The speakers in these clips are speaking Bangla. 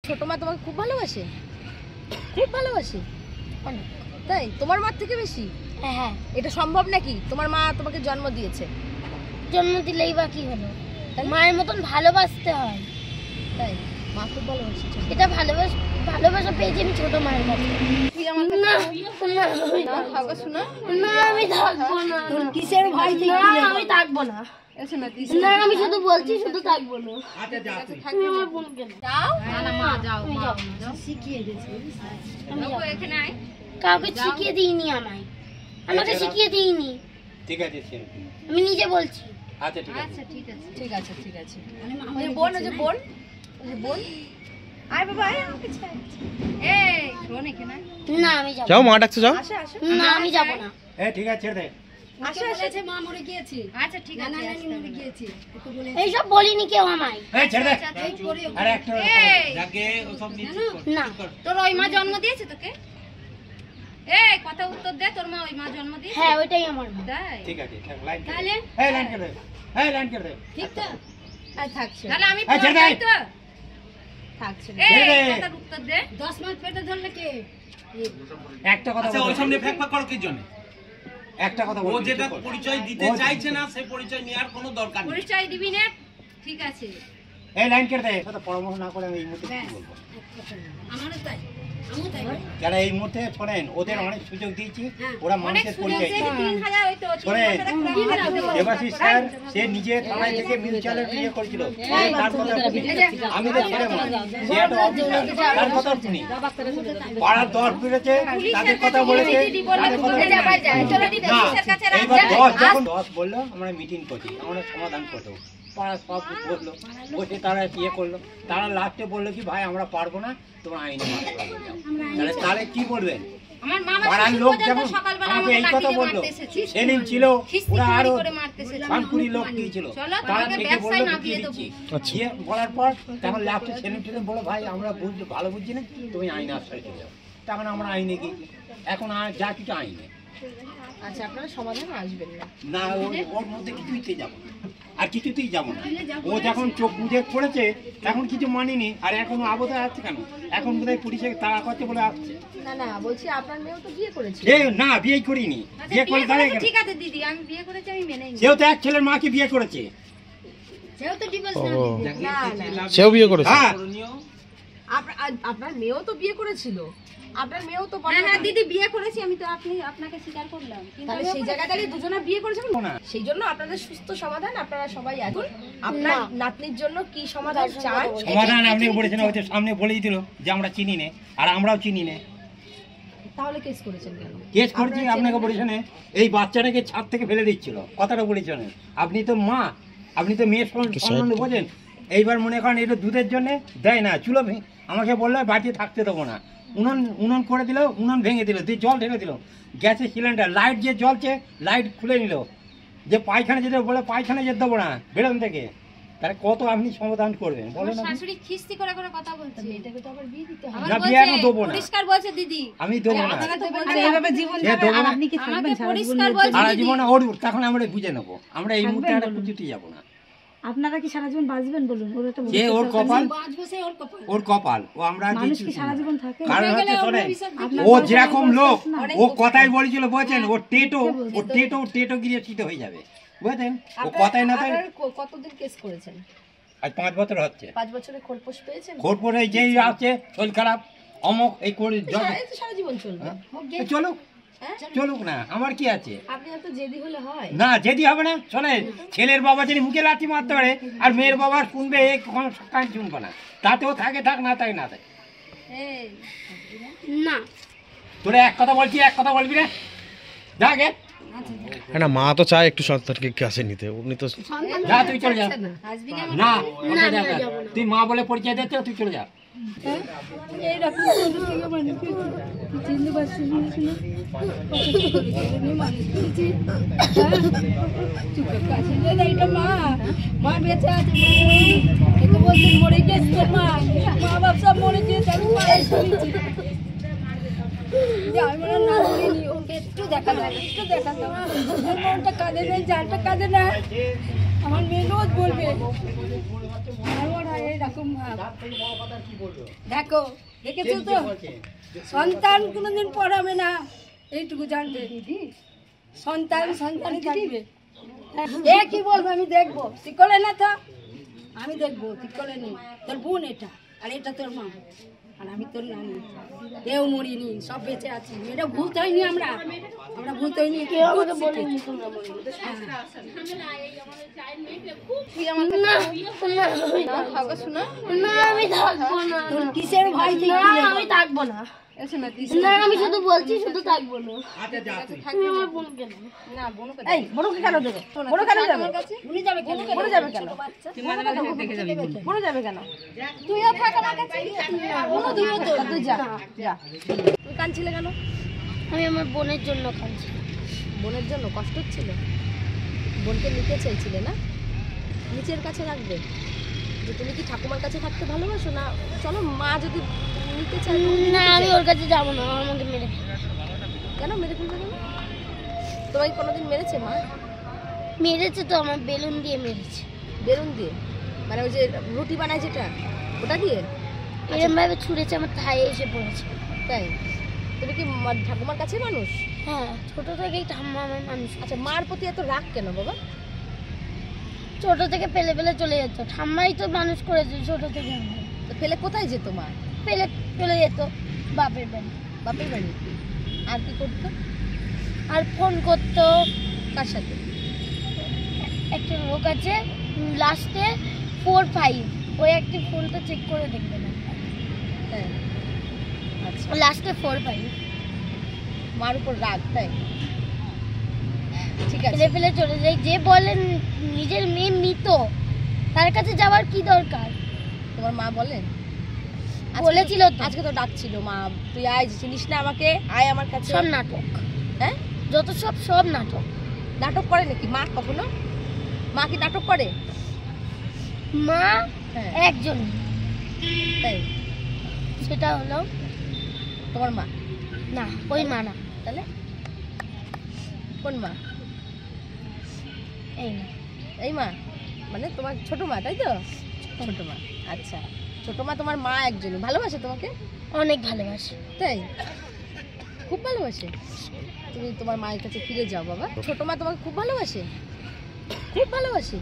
ছোট মা তোমাকে খুব ভালোবাসে? খুব ভালোবাসে অনেক, তাই? তোমার মার থেকে বেশি? হ্যাঁ। এটা সম্ভব নাকি? তোমার মা তোমাকে জন্ম দিয়েছে, জন্ম দিলেই বা কি হলো, মায়ের মতন ভালোবাসতে হয়, তাই? মা খুব ভালোবাসে। এটা ভালোবাসা পেয়েছি আমি ছোট মায়ের কাছে। না আমি থাকবো না। কিসের ভাই? আমি থাকবো না। না আমি শুধু বলছি, শুধু থাকবো না। তুমি আমার বোনকে যাও। শিখিয়ে দিয়েছি, কাউকে শিখিয়ে দিইনি, আমাকে শিখিয়ে দিইনি। ঠিক আছে, আমি নিজে বলছি। আচ্ছা ঠিক আছে, ঠিক আছে, ঠিক আছে। বোন, ওই যে বোন, বোন আয় বাবা, আয় আমাকে ছাড়। এই শোন এখানে। না আমি যাব। যাও, মা ডাকছে, যাও। আসো আসো। না আমি যাব না। ঠিক আছে, ছেড়ে দে। আসো আসো। মা মরে গিয়েছে। আচ্ছা ঠিক আছে, নানি মরে গিয়েছে। একটু বলে এইসব বলিনি কেউ আমায়। ছেড়ে দে। আরে একটা যাকে ওসব নিচে না তোর ওই মা জন্ম দিয়েছে তোকে? এই কথা উত্তর দে, তোর মা ওই মা জন্ম দিয়েছে? হ্যাঁ ওইটাই আমার মা। তাই? ঠিক আছে, লাইন করে তাহলে দে। লাইন করে দে। লাইন করে দে। ঠিক তো? আর থাকছে। তাহলে আমি ছেড়ে দে। তাই তো? থাকছে। এই দে। কথার উত্তর দে। 10 মাস পেটে ধরলে কে? একটা কথা আচ্ছা, বল। ওই সামনে ফ্যাকফ্যাক করো কি জন্য? একটা কথা বল। ও যেটা পরিচয় দিতে চাইছে না, সে পরিচয় নেওয়ার কোনো দরকার নেই। পরিচয় দিবি না? ঠিক আছে। লাইন করে দে। কথা পরামর্শ না করে আমি এই মুহূর্তে কি বলবো? আমারও তাই। আমিও তাই। যারা এই মুহূর্তে শোনেন, ওদের অনেক সুযোগ দিয়েছি, ওরা অনেক মানুষের সুযোগ পরিচয় দিয়েছে, 3000 ওই তো 3 শোনেন, বছরের একটা দেবাশিস স্যার সে নিজে থানায় থেকে মিউচুয়ালের বিয়ে করেছিল, তার কথা শুনি। আমি তো ছেলে মানুষ, সে একটা অফিসার, তার কথা শুনি। পাড়ার 10 ফিরেছে, তাদের কথা বলেছে, তাদের কথা শুনি। না, এইবার 10 যখন 10 বললো, আমরা মিটিং করছি, আমরা সমাধান করবো। পাড়া সব বললো, বসে তারা ইয়ে করলো, তারা লাস্টে বললো কি ভাই আমরা পারবো না, তোমরা আইনে মামলা করে যাও। তাহলে কি বলবেন? আমার মামা পাড়ার শ্বশুর লোক পর্যন্ত যখন সকালবেলা আমাকে এই আমাকে কথা লাঠি দিয়ে বললো, মারতে এসেছে। সেদিন ছিল খিস্তি ওরা আরো করে মারতে এসেছে। 5-20 লোক দিয়েছিল, চলো, তারা তোমাকে থেকে ব্যবসায় বললো নামিয়ে ঢুকিয়ে দেবো। দিচ্ছি। দিয়ে বলার পর তখন লাস্টে ছেলে বলো ভাই আমরা ভালো বুঝছি না, তুমি আইনে আশ্রয় চলে যাও। তখন আমরা আইনে গিয়েছি, এখন আর যা কিছু আইনে। আচ্ছা, আপনারা সমাধানে আসবেন না? না, ওর মধ্যে কিছুইতে যাবো না, আর কিছুতেই যাবো না। ও যখন চোখ বুঝে পড়েছে তখন কিছু মানিনি, আর এখন আবদায় আসছে কেন? এখন বোধহয় পুলিশে তাড়া করছে বলে আসছে। না না, বলছি আপনার মেয়েও তো বিয়ে করেছে। না, বিয়ে করিনি। আচ্ছা, বিয়ে করে বিয়ে দাঁড়িয়ে করেছে, গেল। ঠিক আছে দিদি, আমি বিয়ে করেছি, আমি মেনে নিই। সেও তো এক ছেলের মাকে বিয়ে করেছে। সেও তো ডিভোর্স ও, না দিদি। না না, সেও বিয়ে করেছে। হ্যাঁ, আপনার মেয়েও তো বিয়ে করেছিল, আপনার মেয়েও তো হ্যাঁ হ্যাঁ দিদি, বিয়ে করেছি আমি তো, আপনাকে স্বীকার করলাম, কিন্তু তাহলে সেই জায়গায় দাঁড়িয়ে দুজনে বিয়ে করেছেন না। সেই জন্য আপনাদের সুস্থ সমাধান আপনারা সবাই এখন আপনার নাতনির জন্য কি সমাধান চান? সমাধান আপনি বলেছেন, হয়তো সামনে বলেই দিল যে আমরা চিনি না, আর আমরাও চিনি না। তাহলে কেস করেছেন কেন? কেস করছি আপনাকে বলেছেন, এই বাচ্চাটাকে ছাদ থেকে ফেলে দিচ্ছিল, কথাটা বলেছেন। আপনি তো মা, আপনি তো মেয়ের সম্বন্ধে বোঝেন। এইবার মনে করেন এটা দুধের জন্য দেয় না, চুলো আমাকে বললো বাড়িতে থাকতে দেবো না, উনুন করে দিল, উনুন ভেঙে দিল, দিয়ে জল ঢেলে দিল, গ্যাসের সিলিন্ডার লাইট যে জ্বলছে লাইট খুলে নিল, যে পায়খানা যেতে বলে পায়খানা যেতে দেবো না বেরোন থেকে। তাহলে কত আপনি সমাধান করবেন বলেন? শাশুড়ি খিস্তি করে করে কথা বলছে, এটাকে তো আবার বিয়ে দিতে হবে। আবার না, বলছে, বিয়ে এখন দেবো না। পরিষ্কার বলছে দিদি, আমি দেবো না, আমাকে তো বলছে এইভাবে জীবন সে দেবো না, আমাকে পরিষ্কার বলছে সারা দিদি। জীবন ওর তখন আমরা বুঝে নেবো। আমরা এই মুহূর্তে একটা কুচিতে যাবো না। আপনারা কি সারা জীবন বাঁচবেন বলুন? ওর একটা যে ওর কপাল, বাঁচবো সে ওর কপাল। ওর কপাল, ও আমরা মানুষ কি সারা জীবন থাকে? কারণ হচ্ছে শোনেন, ও যেরকম লোক, ও কথাই বলেছিল বুঝছেন, ও টেটো গিয়ে শীত হয়ে যাবে বুঝলেন, ও কথাই না তাই। আপনারা কতদিন কেস করেছেন? আজ 5 বছর হচ্ছে। 5 বছরে খোলপোশ পেয়েছেন? খোরপরে যেই আছে শরীর খারাপ অমক এই করে এই তো সারা জীবন চলবে। চলুক, হ্যাঁ? চলুক না, আমার কি আছে? আপনি এত জেদি হলে হয়? না, যেদি হবে না। শোনেন, ছেলের বাবা যদি মুখে লাঠি মারতে পারে, আর মেয়ের বাবা শুনবে, কখনো কান শুনবে না। তাতেও থাকে থাক, না থাকে না থাকে। এই না তোরা এক কথা বলছি, এক কথা বলবি না, যা গে, হ্যাঁ না, মা তো চায় একটু সন্তানকে কাছে নিতে, উনি তো যা তুই চলে যা। আসবি না? না, ওকে যা, যা। তুই মা বলে পরিচয় দিচ্ছ, তুই চলে যা। এইরকম চিনতে পারছি না, মা বেঁচে আছে, এত বলছেন মরে গেছে তোর মা, মা বাপ সব মরে গেছে, আমি মায়ের শুনেছি। আমি মনে না শুনিনি, ওকে একটু দেখা দাও, একটু দেখা দাও। মনটা কাঁদে না, জানটা কাঁদে না, আমার মেয়ে রোজ বলবে। আমার মনে হয় এইরকম দেখো, দেখেছো তো সন্তান কোনোদিন পড়াবে না, এইটুকু জানবে। সন্তানই থাকবে। এ কি বলবো আমি দেখবো, শিকলে না তো আমি দেখবো, শিকলে নেই। তোর বোন এটা, আর এটা তোর মা, আর আমি তোর নানি। কেউ মরিনি, সব বেঁচে আছি। এটা ভূত হয়নি, আমরা ভূত হয়নি। কেউ আমাকে বলেনি তোমরা মরিনি। তোর কিসের ভয়? আমি থাকবো না। না আমি শুধু বলছি, শুধু থাকবো না। তুমি আমার বোনকে দাও। এই বড়কে কেন দেবে? বড় কেন দেবে? উনি যাবে কেন? বড় যাবে কেন? বড় যাবে কেন? তুইও থাক আমার কাছে। বড় দিও তো, তুই যা যা। তুই কাঁদছিলে কেন? আমি আমার বোনের জন্য কাঁদছি। বোনের জন্য কষ্ট হচ্ছিল? বোনকে নিতে চাইছিলে না? নিচের কাছে রাখবে? যে তুমি কি ঠাকুমার কাছে থাকতে ভালোবাসো না? চলো, মা যদি নিতে চাই। না আমি ওর কাছে যাবো না, আমাকে মেরে কেন মেরে ফেলবে কেন? তোমাকে কোনোদিন মেরেছে মা? মেরেছে তো, আমার বেলুন দিয়ে মেরেছে। বেলুন দিয়ে? মানে ওই যে রুটি বানায় যেটা, ওটা দিয়ে এরকম ভাবে ছুঁড়েছে, আমার থায়ে এসে পড়েছে। তাই? তুমি কি ঠাকুমার কাছে মানুষ? হ্যাঁ, ছোট থেকেই ঠাম্মা আমার মানুষ। আচ্ছা, মার প্রতি এত রাগ কেন বাবা? ছোট থেকে ফেলে ফেলে চলে যেত, ঠাম্মাই তো মানুষ করেছে ছোট থেকে। তো ফেলে কোথায় যেত মা? ফেলে চলে যেত বাপের বাড়ি। বাপের বাড়ি? আর কি করতো? আর ফোন করতো। কার সাথে? একটা লোক আছে লাস্টে 45, ওই একটি ফোনটা চেক করে দেখবে না। হ্যাঁ, আচ্ছা। লাস্টে 45 মার উপর রাগ, তাই? ঠিক আছে। ফেলে ফেলে চলে যায়। যে বলেন নিজের মেয়ে মৃত, তার কাছে যাওয়ার কি দরকার? তোমার মা বলেন? বলেছিল তো। আজকে তো ডাকছিল মা, তুই আয়, চিনিস না আমাকে, আয় আমার কাছে। সব নাটক। হ্যাঁ, যত সব নাটক। নাটক করে নাকি মা? কখনো মা কি নাটক করে? মা হ্যাঁ। একজন, তাই? সেটা হলো তোমার মা? না, ওই মা না। তাহলে কোন মা? এই না, এই মা মানে তোমার ছোট মা, তাই তো? ছোট মা, আচ্ছা। ছোট মা তোমার মা একজন, ভালোবাসে তোমাকে? অনেক ভালোবাসে। তাই? খুব ভালোবাসে? তুমি তোমার মায়ের কাছে ফিরে যাও বাবা। ছোট মা তোমাকে খুব ভালোবাসে? খুব ভালোবাসে?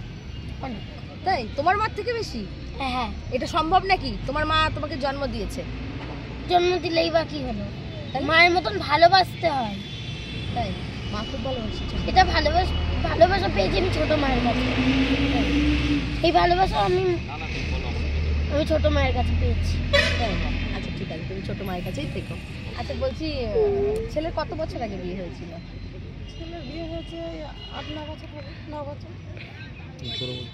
অনেক। তাই? তোমার মার থেকে বেশি? হ্যাঁ হ্যাঁ। এটা সম্ভব নাকি? তোমার মা তোমাকে জন্ম দিয়েছে, জন্ম দিলেই বা কি হলো? মায়ের মতন ভালোবাসতে হয়। তাই? মা খুব ভালোবাসে। এটা ভালোবাসা পেয়েছি আমি ছোট মায়ের কাছে। এই ভালোবাসা আমি ছোট মায়ের কাছে পেয়েছি। তাই? আচ্ছা ঠিক আছে, তুমি ছোট মায়ের কাছেই থেকো। আচ্ছা বলছি, ছেলের কত বছর আগে বিয়ে হয়েছিল? ছেলের বিয়ে হয়েছে 8-9 বছর হবে। 9 বছর।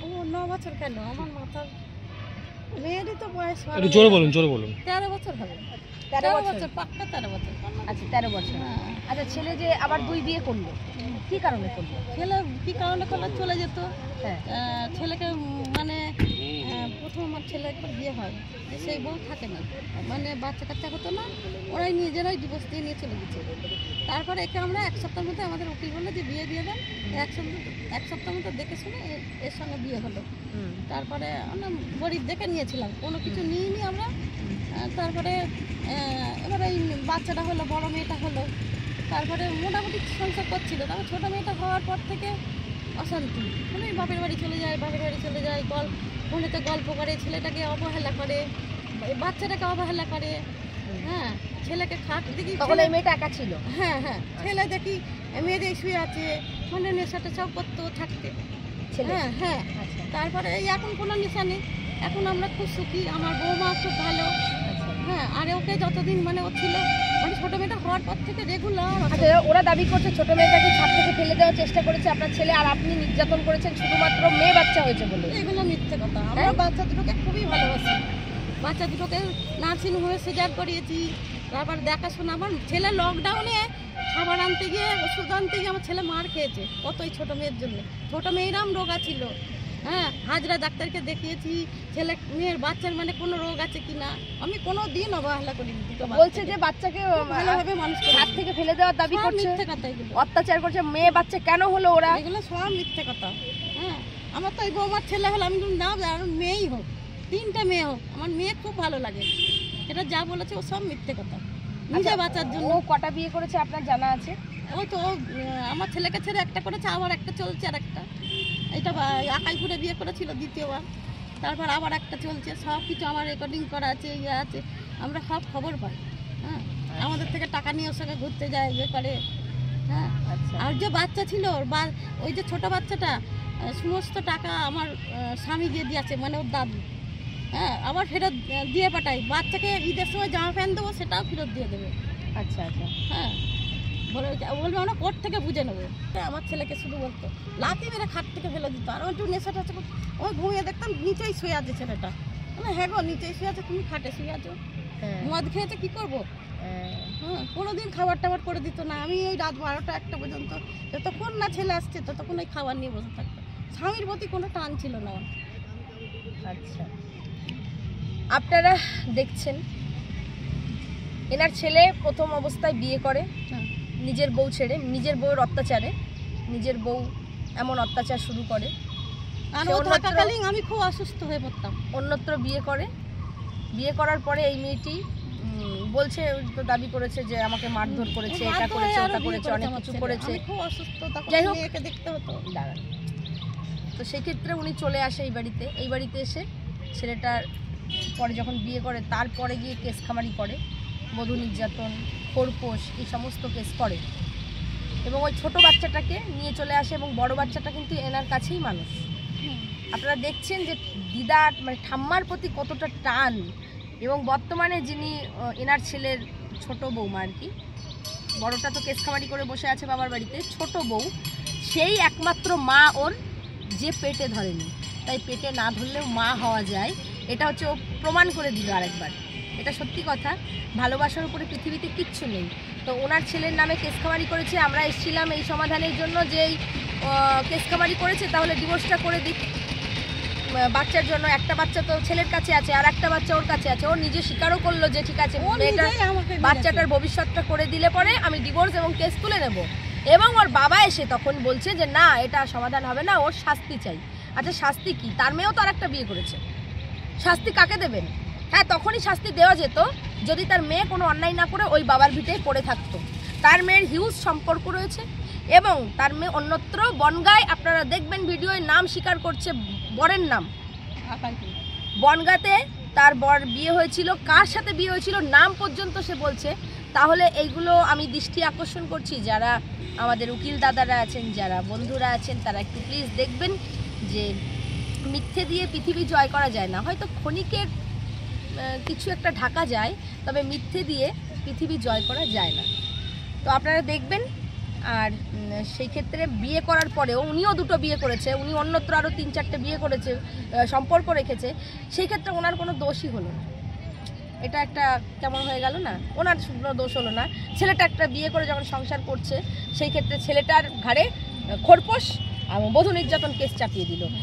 ও 9 বছর কেন? আমার মাথার মেয়েরই তো বয়স একটু জোরে বলুন, জোরে বলুন। 13 বছর হবে। 13 বছর? পাক্কা 13 বছর। আচ্ছা 13 বছর। আচ্ছা, ছেলে যে আবার 2 বিয়ে করলো, কি কারণে করলো? ছেলে কি কারণে করলে চলে যেত। হ্যাঁ। ছেলেকে মানে প্রথম আমার ছেলে একবার বিয়ে হয়, সেই বউ থাকে না, মানে বাচ্চা কাচ্চা হতো না, ওরাই নিজেরাই ডিভোর্স দিয়ে নিয়ে চলে গেছে। তারপরে একে আমরা 1 সপ্তাহের মধ্যে আমাদের উকিল বললো যে বিয়ে দিয়ে দেন। 1 সপ্তাহের মধ্যে দেখে শুনে এর সঙ্গে বিয়ে হলো। তারপরে আমরা গরিব দেখে নিয়েছিলাম, কোনো কিছু নিইনি আমরা। তারপরে এবার এই বাচ্চাটা হলো, বড় মেয়েটা হলো। তারপরে মোটামুটি সংসার করছিল। তারপর ছোটো মেয়েটা হওয়ার পর থেকে অশান্তি, মানে বাপের বাড়ি চলে যায়, ফোনেতে গল্প করে, ছেলেটাকে অবহেলা করে, বাচ্চাটাকে অবহেলা করে। হ্যাঁ, ছেলেকে খাট দেখি। তখন এই মেয়েটা একা ছিল? হ্যাঁ হ্যাঁ, ছেলে দেখি মেয়েদের শুয়ে আছে, মানে নেশাটা সব করতেও থাকতে। হ্যাঁ হ্যাঁ। তারপরে এই এখন কোনো নেশা নেই, এখন আমরা খুব সুখী, আমার বৌমা খুব ভালো। হ্যাঁ, আর ওকে যতদিন মানে ও ছিল, মানে ছোটো মেয়েটা হওয়ার পর থেকে রেগুলার। আচ্ছা, ওরা দাবি করছে ছোট মেয়েটাকে ছাদ থেকে ফেলে দেওয়ার চেষ্টা করেছে আপনার ছেলে, আর আপনি নির্যাতন করেছেন শুধুমাত্র মেয়ে বাচ্চা হয়েছে বলে। এগুলো মিথ্যে কথা। আমরা বাচ্চা দুটোকে খুবই ভালোবাসি, বাচ্চা দুটোকে নার্সিং হোমে সিজার করিয়েছি। তারপর দেখাশোনা, আমার ছেলে লকডাউনে খাবার আনতে গিয়ে, ওষুধ আনতে গিয়ে আমার ছেলে মার খেয়েছে, কত এই ছোটো মেয়ের জন্য। ছোটো মেয়েরাম রোগা ছিল। হ্যাঁ, হাজরা ডাক্তারকে দেখিয়েছি, ছেলে মেয়ের বাচ্চার মানে কোনো রোগ আছে কিনা, আমি কোনো দিন অবহেলা করিনি। বলছে যে বাচ্চাকে ভালোভাবে মানুষ ছাদ থেকে ফেলে দেওয়ার দাবি করছে, মিথ্যে কথা এগুলো। অত্যাচার করছে। মেয়ে বাচ্চা কেন হলো ওরা? এগুলো সব মিথ্যে কথা। হ্যাঁ, আমার তো এই বৌমার ছেলে হলো, আমি না মেয়েই হোক, 3টে মেয়ে হোক, আমার মেয়ে খুব ভালো লাগে। এটা যা বলেছে ও সব মিথ্যে কথা, নিজে বাঁচার জন্য। ও কটা বিয়ে করেছে আপনার জানা আছে? ও তো আমার ছেলেকে ছেড়ে একটা করেছে, আবার একটা চলছে, আর একটা এটা আকাইপুরে বিয়ে করেছিল দ্বিতীয়বার, তারপর আবার একটা চলছে। সব কিছু আমার রেকর্ডিং করা আছে, ইয়ে আছে, আমরা সব খবর পাই। হ্যাঁ, আমাদের থেকে টাকা নিয়ে ওর সঙ্গে ঘুরতে যায়, ইয়ে করে। হ্যাঁ, আর যে বাচ্চা ছিল ওই যে ছোট বাচ্চাটা, সমস্ত টাকা আমার স্বামী দিয়ে দিয়েছে, মানে ওর দাদু। হ্যাঁ, আবার ফেরত দিয়ে পাঠাই। বাচ্চাকে ঈদের সময় জামা প্যান্ট দেবো, সেটাও ফেরত দিয়ে দেবে। আচ্ছা আচ্ছা। হ্যাঁ, বলবে আমরা কোর্ট থেকে বুঝে নেবো। আমার ছেলেকে শুধু বলতো লাথি মেরে খাট থেকে ফেলে দিত, আর একটু নেশা টেশা করতো। ওই ঘুমিয়ে দেখতাম নিচেই শুয়ে আছে ছেলেটা। হ্যাঁ গো, নিচেই শুয়ে আছে, তুমি খাটে শুয়ে আছো। মদ খেয়েছে, কি করবো? হ্যাঁ, কোনোদিন খাবার টাবার করে দিত না। আমি এই রাত 12টা 1টা পর্যন্ত, যতক্ষণ না ছেলে আসছে ততক্ষণ ওই খাবার নিয়ে বসে থাকতো। স্বামীর প্রতি কোনো টান ছিল না। আচ্ছা, আপনারা দেখছেন এনার ছেলে প্রথম অবস্থায় বিয়ে করে নিজের বউ ছেড়ে, নিজের বউয়ের অত্যাচারে নিজের বউ এমন অত্যাচার শুরু করে। আর ও থাকাকালীন আমি খুব অসুস্থ হয়ে পড়তাম। অন্যত্র বিয়ে করে, বিয়ে করার পরে এই মেয়েটি বলছে, তো দাবি করেছে যে আমাকে মারধর করেছে, এটা করেছে, ওটা করেছে, অনেক কিছু করেছে। খুব অসুস্থ, যাই হোক, মেয়েকে দেখতে হতো। দাঁড়ান। তো সেই ক্ষেত্রে উনি চলে আসে এই বাড়িতে। এই বাড়িতে এসে ছেলেটার পরে যখন বিয়ে করে, তারপরে গিয়ে কেস খামারি করে, বধূ নির্যাতন, খোরপোশ, এই সমস্ত কেস করে। এবং ওই ছোট বাচ্চাটাকে নিয়ে চলে আসে, এবং বড় বাচ্চাটা কিন্তু এনার কাছেই মানুষ। আপনারা দেখছেন যে দিদার মানে ঠাম্মার প্রতি কতটা টান। এবং বর্তমানে যিনি এনার ছেলের ছোট বৌমা আর কি, বড়টা তো কেস খামারি করে বসে আছে বাবার বাড়িতে, ছোট বউ সেই একমাত্র মা ওর, যে পেটে ধরেনি। তাই পেটে না ধরলেও মা হওয়া যায়, এটা হচ্ছে ও প্রমাণ করে দিল আরেকবার। এটা সত্যি কথা, ভালোবাসার উপরে পৃথিবীতে কিচ্ছু নেই। তো ওনার ছেলের নামে কেস খামারি করেছে। আমরা এসেছিলাম এই সমাধানের জন্য যে এই কেস খামারি করেছে তাহলে ডিভোর্সটা করে দিক বাচ্চার জন্য। একটা বাচ্চা তো ছেলের কাছে আছে, আর একটা বাচ্চা ওর কাছে আছে। ও নিজে স্বীকারও করলো যে ঠিক আছে, বাচ্চাটার ভবিষ্যৎটা করে দিলে পরে আমি ডিভোর্স এবং কেস তুলে নেব। এবং ওর বাবা এসে তখন বলছে যে না, এটা সমাধান হবে না, ওর শাস্তি চাই। আচ্ছা, শাস্তি কি? তার মেয়েও তো আর একটা বিয়ে করেছে, শাস্তি কাকে দেবেন? হ্যাঁ, তখনই শাস্তি দেওয়া যেত যদি তার মেয়ে কোনো অন্যায় না করে ওই বাবার ভিটেই পড়ে থাকতো। তার মেয়ের হিউজ সম্পর্ক রয়েছে, এবং তার মেয়ে অন্যত্র বনগাঁয়, আপনারা দেখবেন ভিডিওয় নাম স্বীকার করছে, বরের নাম বনগাঁতে তার বর বিয়ে হয়েছিল, কার সাথে বিয়ে হয়েছিল নাম পর্যন্ত সে বলছে। তাহলে এইগুলো আমি দৃষ্টি আকর্ষণ করছি, যারা আমাদের উকিল দাদারা আছেন, যারা বন্ধুরা আছেন, তারা একটু প্লিজ দেখবেন যে মিথ্যে দিয়ে পৃথিবী জয় করা যায় না। হয়তো ক্ষণিকের কিছু একটা ঢাকা যায়, তবে মিথ্যে দিয়ে পৃথিবী জয় করা যায় না। তো আপনারা দেখবেন। আর সেই ক্ষেত্রে বিয়ে করার পরেও উনিও দুটো বিয়ে করেছে, উনি অন্যত্র আরও 3-4টে বিয়ে করেছে, সম্পর্ক রেখেছে। সেই ক্ষেত্রে ওনার কোনো দোষই হলো না। এটা একটা কেমন হয়ে গেল না, ওনার কোনো দোষ হলো না। ছেলেটা একটা বিয়ে করে যখন সংসার করছে, সেই ক্ষেত্রে ছেলেটার ঘাড়ে খোরপোশ এবং বধূ নির্যাতন কেস চাপিয়ে দিল।